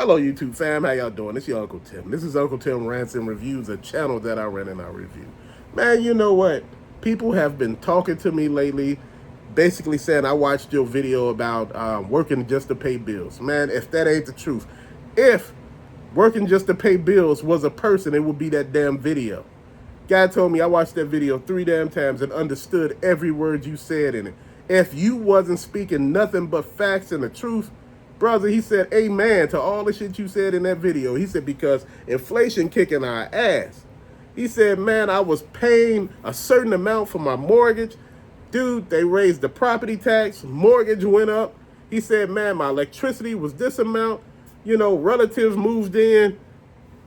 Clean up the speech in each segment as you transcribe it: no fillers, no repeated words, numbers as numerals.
Hello, YouTube fam. How y'all doing? It's your Uncle Tim. This is Uncle Tim Rants and Reviews, a channel that I run and I review. Man, you know what? People have been talking to me lately, basically saying I watched your video about working just to pay bills. Man, if that ain't the truth, if working just to pay bills was a person, it would be that damn video. Guy told me I watched that video 3 damn times and understood every word you said in it. If you wasn't speaking nothing but facts and the truth, brother, he said amen to all the shit you said in that video. He said because inflation kicking our ass. He said, man, I was paying a certain amount for my mortgage. Dude, they raised the property tax, mortgage went up. He said, man, my electricity was this amount. You know, relatives moved in,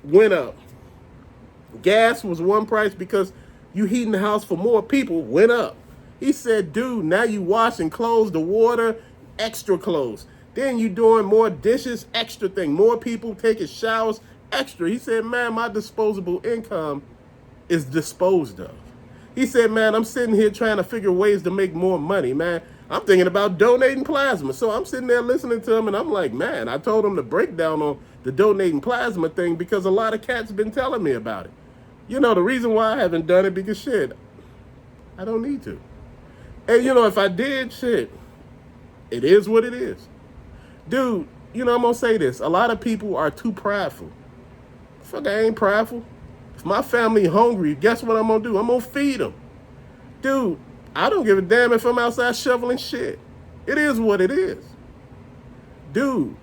went up. Gas was one price because you heating the house for more people, went up. He said, dude, now you washing clothes, the water, extra clothes. Then you doing more dishes, extra thing. More people taking showers, extra. He said, man, my disposable income is disposed of. He said, man, I'm sitting here trying to figure ways to make more money, man. I'm thinking about donating plasma. So I'm sitting there listening to him, and I'm like, man, I told him to break down on the donating plasma thing because a lot of cats been telling me about it. You know, the reason why I haven't done it because, shit, I don't need to. And, you know, if I did, shit, it is what it is. Dude, you know, I'm going to say this. A lot of people are too prideful. Fuck, I ain't prideful. If my family hungry, guess what I'm going to do? I'm going to feed them. Dude, I don't give a damn if I'm outside shoveling shit. It is what it is. Dude,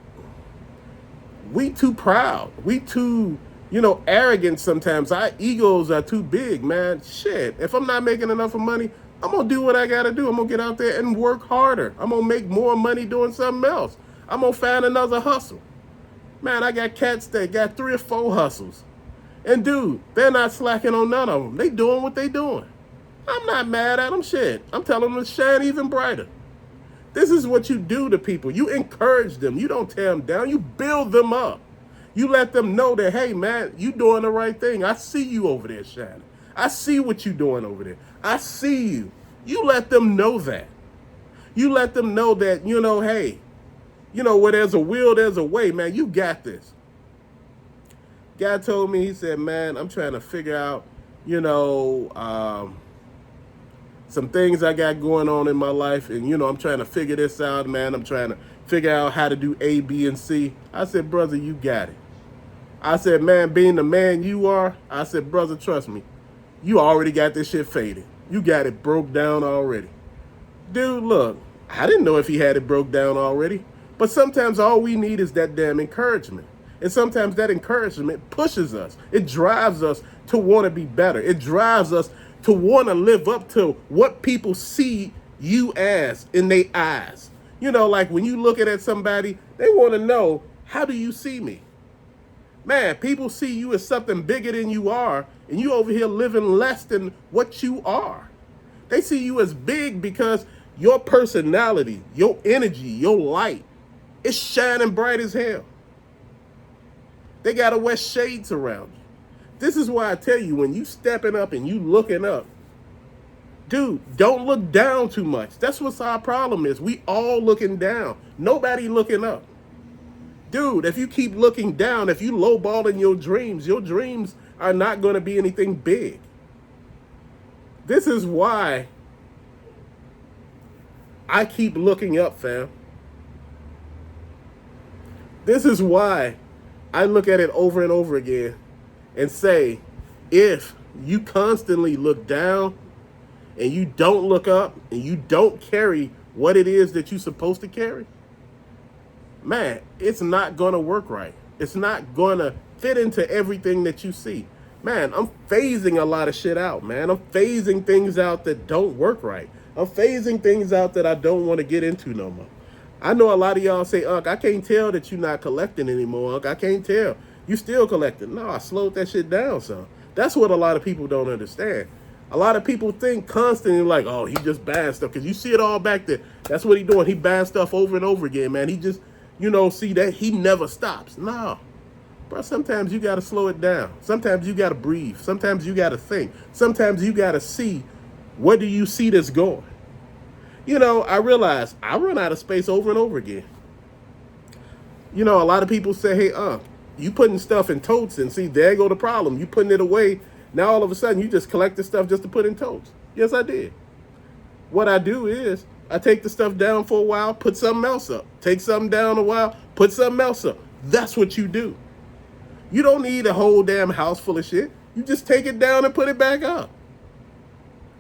we too proud. We too, you know, arrogant sometimes. Our egos are too big, man. Shit, if I'm not making enough of money, I'm going to do what I got to do. I'm going to get out there and work harder. I'm going to make more money doing something else. I'm going to find another hustle. Man, I got cats that got 3 or 4 hustles. And dude, they're not slacking on none of them. They doing what they doing. I'm not mad at them, shit. I'm telling them to shine even brighter. This is what you do to people. You encourage them. You don't tear them down. You build them up. You let them know that, hey, man, you doing the right thing. I see you over there shining. I see what you doing over there. I see you. You let them know that. You let them know that, you know, hey, you know, where there's a will, there's a way, man. You got this. Guy told me, he said, man, I'm trying to figure out, you know, some things I got going on in my life. And, you know, I'm trying to figure this out, man. I'm trying to figure out how to do A, B, and C. I said, brother, you got it. I said, man, being the man you are, I said, brother, trust me. You already got this shit faded. You got it broke down already. Dude, look, I didn't know if he had it broke down already. But sometimes all we need is that damn encouragement. And sometimes that encouragement pushes us. It drives us to want to be better. It drives us to want to live up to what people see you as in their eyes. You know, like when you looking at somebody, they want to know, how do you see me? Man, people see you as something bigger than you are, and you over here living less than what you are. They see you as big because your personality, your energy, your light is shining bright as hell. They got to wear shades around you. This is why I tell you, when you stepping up and you looking up, dude, don't look down too much. That's what our problem is. We all looking down. Nobody looking up. Dude, if you keep looking down, if you lowballing your dreams are not going to be anything big. This is why I keep looking up, fam. This is why I look at it over and over again and say, if you constantly look down and you don't look up and you don't carry what it is that you're supposed to carry, man, it's not going to work right. It's not going to fit into everything that you see. Man, I'm phasing a lot of shit out, man. I'm phasing things out that don't work right. I'm phasing things out that I don't want to get into no more. I know a lot of y'all say, Unc, I can't tell that you're not collecting anymore, Unc. I can't tell. You still collecting. No, I slowed that shit down some. That's what a lot of people don't understand. A lot of people think constantly like, oh, he just buying stuff. Because you see it all back there. That's what he doing. He buying stuff over and over again, man. He just, you know, see that he never stops. No. Bro, sometimes you got to slow it down. Sometimes you got to breathe. Sometimes you got to think. Sometimes you got to see, where do you see this going? You know, I realize I run out of space over and over again. You know, a lot of people say, hey, you putting stuff in totes, and see, there go the problem. You putting it away. Now all of a sudden you just collect the stuff just to put in totes. Yes, I did. What I do is I take the stuff down for a while, put something else up. Take something down a while, put something else up. That's what you do. You don't need a whole damn house full of shit. You just take it down and put it back up.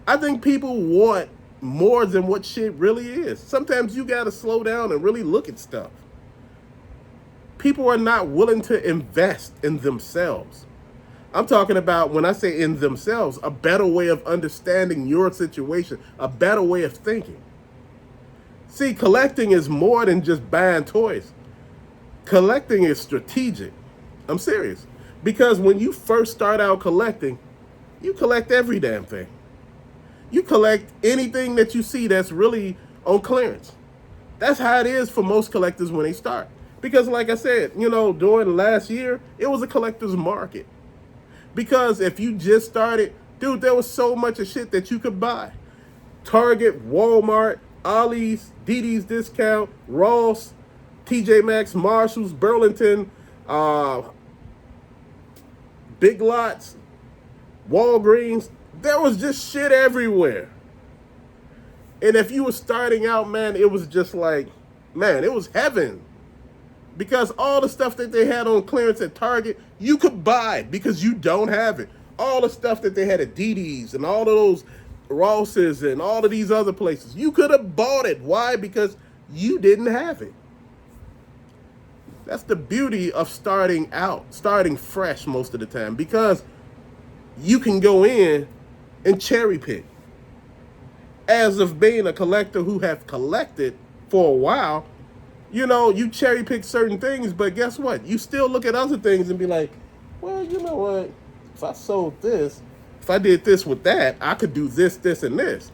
I think people want more than what shit really is. Sometimes you got to slow down and really look at stuff. People are not willing to invest in themselves. I'm talking about, when I say in themselves, a better way of understanding your situation, a better way of thinking. See, collecting is more than just buying toys. Collecting is strategic. I'm serious. Because when you first start out collecting, you collect every damn thing. You collect anything that you see that's really on clearance. That's how it is for most collectors when they start. Because like I said, you know, during last year, it was a collector's market. Because if you just started, dude, there was so much of shit that you could buy. Target, Walmart, Ollie's, DD's Discount, Ross, TJ Maxx, Marshalls, Burlington, Big Lots, Walgreens. There was just shit everywhere. And if you were starting out, man, it was just like, man, it was heaven. Because all the stuff that they had on clearance at Target, you could buy because you don't have it. All the stuff that they had at DD's and all of those Ross's and all of these other places, you could have bought it. Why? Because you didn't have it. That's the beauty of starting out, starting fresh most of the time, because you can go in and cherry pick. As of being a collector who have collected for a while, you know, you cherry pick certain things, but guess what? You still look at other things and be like, well, you know what? If I sold this, if I did this with that, I could do this, this, and this.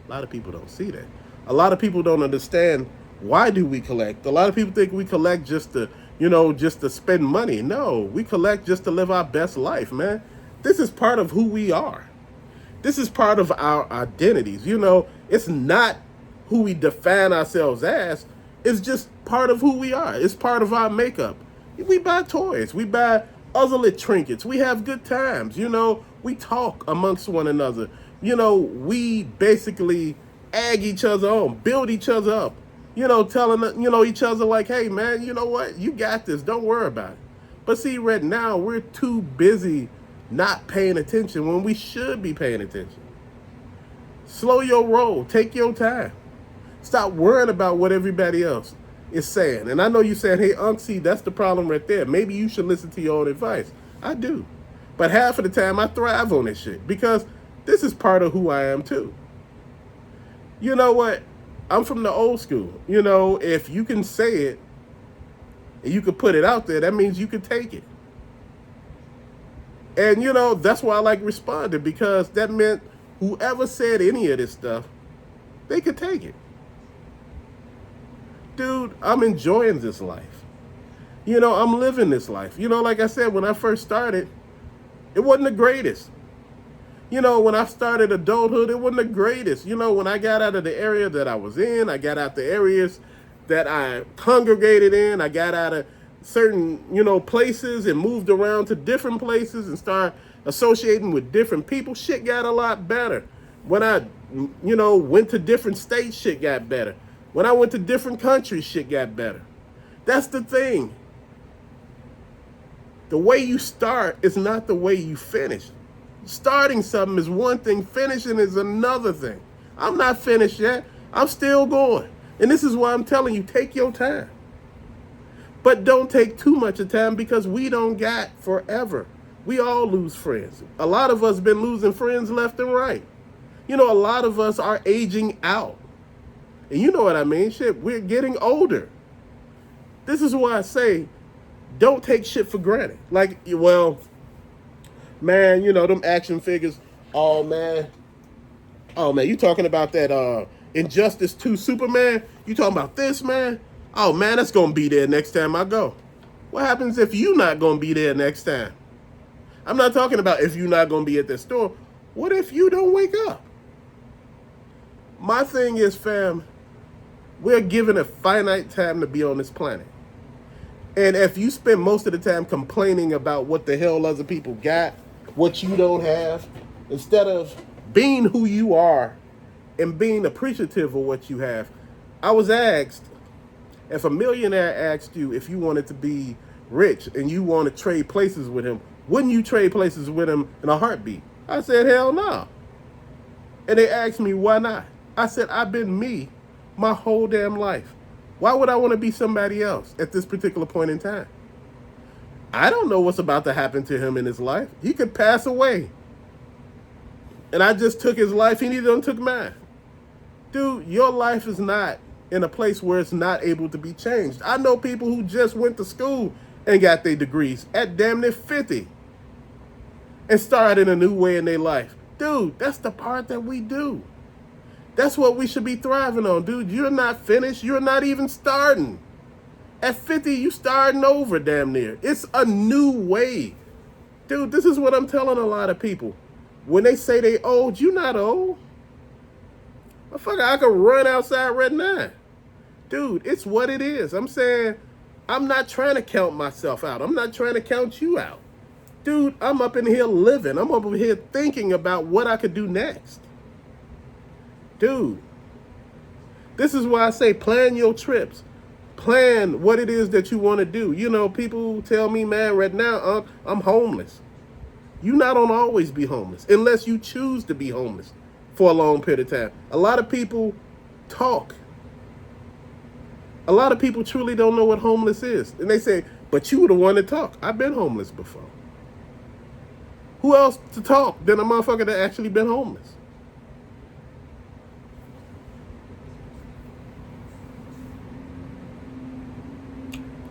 A lot of people don't see that. A lot of people don't understand, why do we collect? A lot of people think we collect just to, you know, just to spend money. No, we collect just to live our best life, man. This is part of who we are. This is part of our identities. You know, it's not who we define ourselves as. It's just part of who we are. It's part of our makeup. We buy toys. We buy other little trinkets. We have good times. You know, we talk amongst one another. You know, we basically egg each other on, build each other up. You know, telling, you know, each other like, hey, man, you know what? You got this. Don't worry about it. But see, right now, we're too busy not paying attention when we should be paying attention. Slow your roll. Take your time. Stop worrying about what everybody else is saying. And I know you're saying, hey, see, that's the problem right there. Maybe you should listen to your own advice. I do. But half of the time, I thrive on this shit because this is part of who I am, too. You know what? I'm from the old school. You know, if you can say it and you can put it out there, that means you can take it. And, you know, that's why I like responding, because that meant whoever said any of this stuff, they could take it. Dude, I'm enjoying this life. You know, I'm living this life. You know, like I said, when I first started, it wasn't the greatest. You know, when I started adulthood, it wasn't the greatest. You know, when I got out of the area that I was in, I got out the areas that I congregated in, I got out of certain, you know, places and moved around to different places and started associating with different people, shit got a lot better. When I, you know, went to different states, shit got better. When I went to different countries, shit got better. That's the thing. The way you start is not the way you finish. Starting something is one thing, finishing is another thing. I'm not finished yet. I'm still going. And this is why I'm telling you, take your time. But don't take too much of time, because we don't got forever. We all lose friends. A lot of us been losing friends left and right. You know, a lot of us are aging out. And you know what I mean? Shit, we're getting older. This is why I say, don't take shit for granted. Like, well, man, you know, them action figures. Oh, man, you talking about that Injustice 2 Superman? You talking about this, man? Oh, man, that's going to be there next time I go. What happens if you not going to be there next time? I'm not talking about if you're not going to be at the store. What if you don't wake up? My thing is, fam, We're given a finite time to be on this planet. And if you spend most of the time complaining about what the hell other people got, what you don't have, instead of being who you are and being appreciative of what you have. I was asked, if a millionaire asked you if you wanted to be rich and you want to trade places with him, wouldn't you trade places with him in a heartbeat? I said, hell no. And they asked me, why not? I said, I've been me my whole damn life. Why would I want to be somebody else at this particular point in time? I don't know what's about to happen to him in his life. He could pass away. And I just took his life, and he done took mine. Dude, your life is not in a place where it's not able to be changed. I know people who just went to school and got their degrees at damn near 50 and started a new way in their life. Dude, that's the part that we do. That's what we should be thriving on, dude. You're not finished. You're not even starting. At 50, you starting over damn near. It's a new way. Dude, this is what I'm telling a lot of people. When they say they old, you not old. Motherfucker, I can run outside right now. Dude, it's what it is. I'm saying, I'm not trying to count myself out. I'm not trying to count you out. Dude, I'm up in here living. I'm up in here thinking about what I could do next. Dude, this is why I say plan your trips. Plan what it is that you want to do. You know, people tell me, man, right now, I'm homeless. You're not gonna always be homeless unless you choose to be homeless for a long period of time. A lot of people talk. A lot of people truly don't know what homeless is. And they say, but you were the one to talk. I've been homeless before. Who else to talk than a motherfucker that actually been homeless?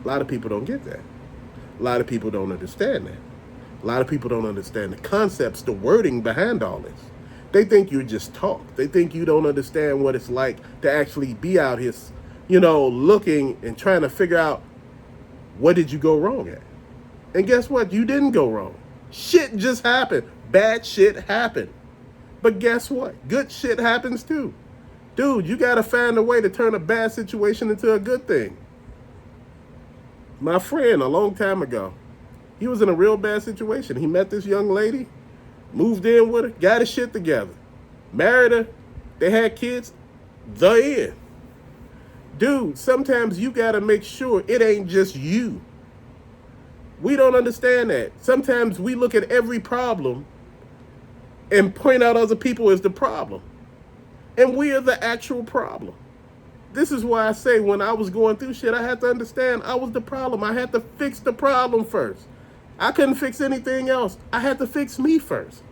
A lot of people don't get that. A lot of people don't understand that. A lot of people don't understand the concepts, the wording behind all this. They think you just talk. They think you don't understand what it's like to actually be out here, looking and trying to figure out what did you go wrong at. And guess what? You didn't go wrong. Shit just happened. Bad shit happened. But guess what? Good shit happens too. Dude, you got to find a way to turn a bad situation into a good thing. My friend, a long time ago, he was in a real bad situation. He met this young lady, moved in with her, got his shit together, married her, they had kids, the end. Dude, sometimes you got to make sure it ain't just you. We don't understand that. Sometimes we look at every problem and point out other people as the problem. And we are the actual problem. This is why I say when I was going through shit, I had to understand I was the problem. I had to fix the problem first. I couldn't fix anything else. I had to fix me first.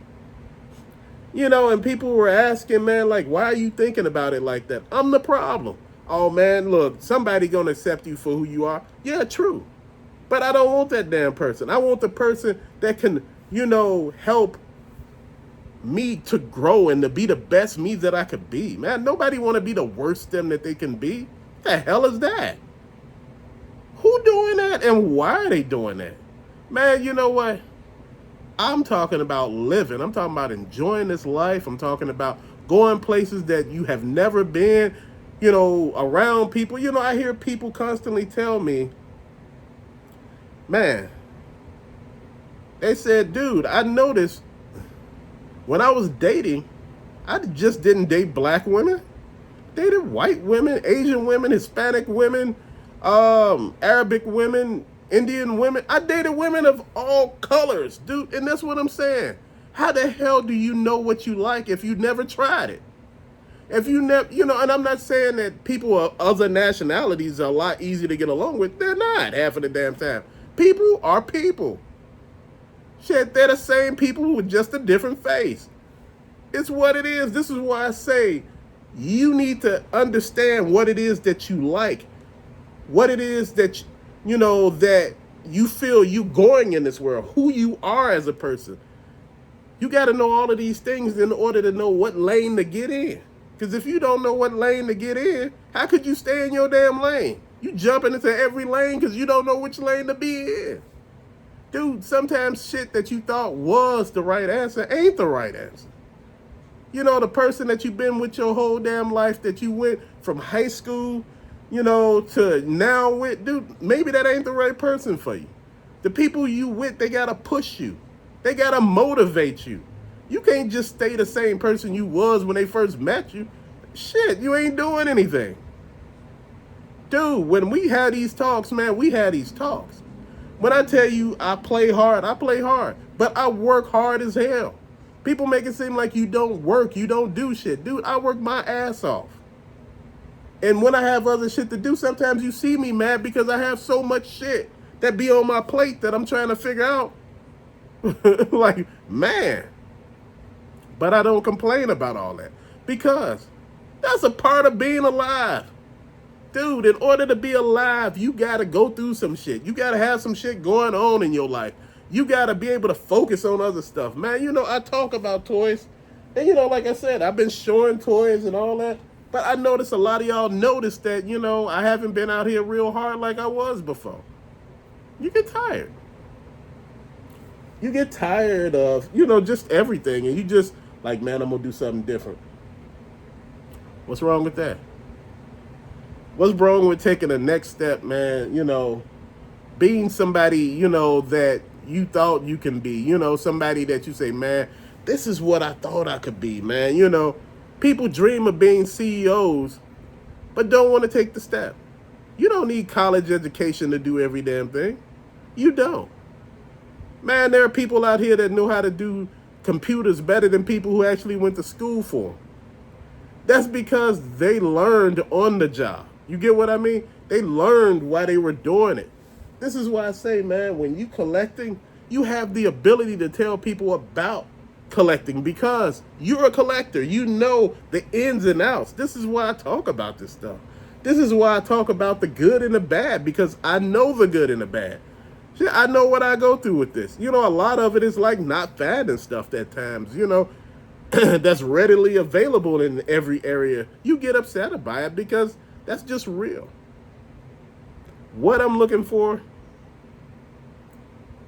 And people were asking, man, like, why are you thinking about it like that? I'm the problem. Oh, man, look, somebody gonna accept you for who you are. Yeah, true. But I don't want that damn person. I want the person that can, help me to grow and to be the best me that I could be. Man, nobody want to be the worst them that they can be. What the hell is that? Who doing that and why are they doing that? Man, you know what? I'm talking about living. I'm talking about enjoying this life. I'm talking about going places that you have never been, around people. I hear people constantly tell me, man, they said, dude, I noticed when I was dating, I just didn't date black women. Dated white women, Asian women, Hispanic women, Arabic women, Indian women. I dated women of all colors, dude. And that's what I'm saying. How the hell do you know what you like if you never tried it? If you never, and I'm not saying that people of other nationalities are a lot easier to get along with. They're not half of the damn time. People are people. Shit, they're the same people with just a different face. It's what it is. This is why I say you need to understand what it is that you like, what it is that, that you feel you going in this world, who you are as a person. You got to know all of these things in order to know what lane to get in. Because if you don't know what lane to get in, how could you stay in your damn lane? You jumping into every lane because you don't know which lane to be in. Dude, sometimes shit that you thought was the right answer ain't the right answer. You know, the person that you've been with your whole damn life, that you went from high school, you know, to now with, dude, maybe that ain't the right person for you. The people you with, they gotta push you. They gotta motivate you. You can't just stay the same person you was when they first met you. Shit, you ain't doing anything. Dude, when we had these talks, man, we had these talks. When I tell you I play hard, I play hard. But I work hard as hell. People make it seem like you don't work, you don't do shit. Dude, I work my ass off. And when I have other shit to do, sometimes you see me mad because I have so much shit that be on my plate that I'm trying to figure out. Like, man. But I don't complain about all that because that's a part of being alive. Dude, in order to be alive, you got to go through some shit. You got to have some shit going on in your life. You got to be able to focus on other stuff. Man, you know, I talk about toys. And, you know, like I said, I've been showing toys and all that. But I noticed a lot of y'all noticed that, you know, I haven't been out here real hard like I was before. You get tired. You get tired of, you know, just everything. And you just like, man, I'm going to do something different. What's wrong with that? What's wrong with taking the next step, man? You know, being somebody, you know, that you thought you can be. You know, somebody that you say, man, this is what I thought I could be, man. You know, people dream of being CEOs, but don't want to take the step. You don't need college education to do every damn thing. You don't. Man, there are people out here that know how to do computers better than people who actually went to school for them. That's because they learned on the job. You get what I mean? They learned why they were doing it. This is why I say, man, when you collecting, you have the ability to tell people about collecting because you're a collector. You know the ins and outs. This is why I talk about this stuff. This is why I talk about the good and the bad, because I know the good and the bad. Shit, I know what I go through with this. You know, a lot of it is like not finding stuff at times, you know, that's readily available in every area. You get upset about it because that's just real. What I'm looking for,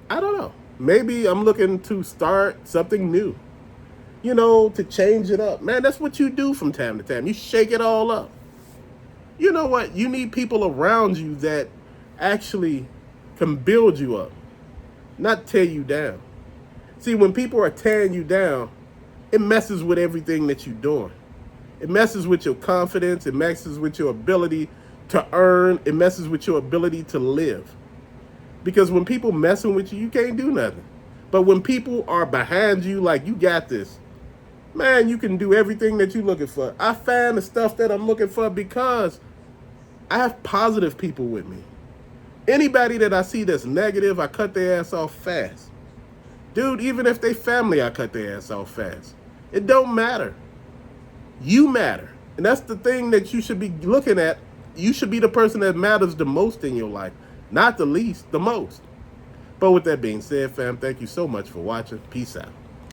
I don't know. Maybe I'm looking to start something new, you know, to change it up. Man, that's what you do from time to time. You shake it all up. You know what? You need people around you that actually can build you up, not tear you down. See, when people are tearing you down, it messes with everything that you're doing. It messes with your confidence. It messes with your ability to earn. It messes with your ability to live. Because when people messing with you, you can't do nothing. But when people are behind you, like, you got this, man, you can do everything that you're looking for. I find the stuff that I'm looking for because I have positive people with me. Anybody that I see that's negative, I cut their ass off fast. Dude, even if they family, I cut their ass off fast. It don't matter. You matter. And that's the thing that you should be looking at. You should be the person that matters the most in your life. Not the least, the most. But with that being said, fam, thank you so much for watching. Peace out.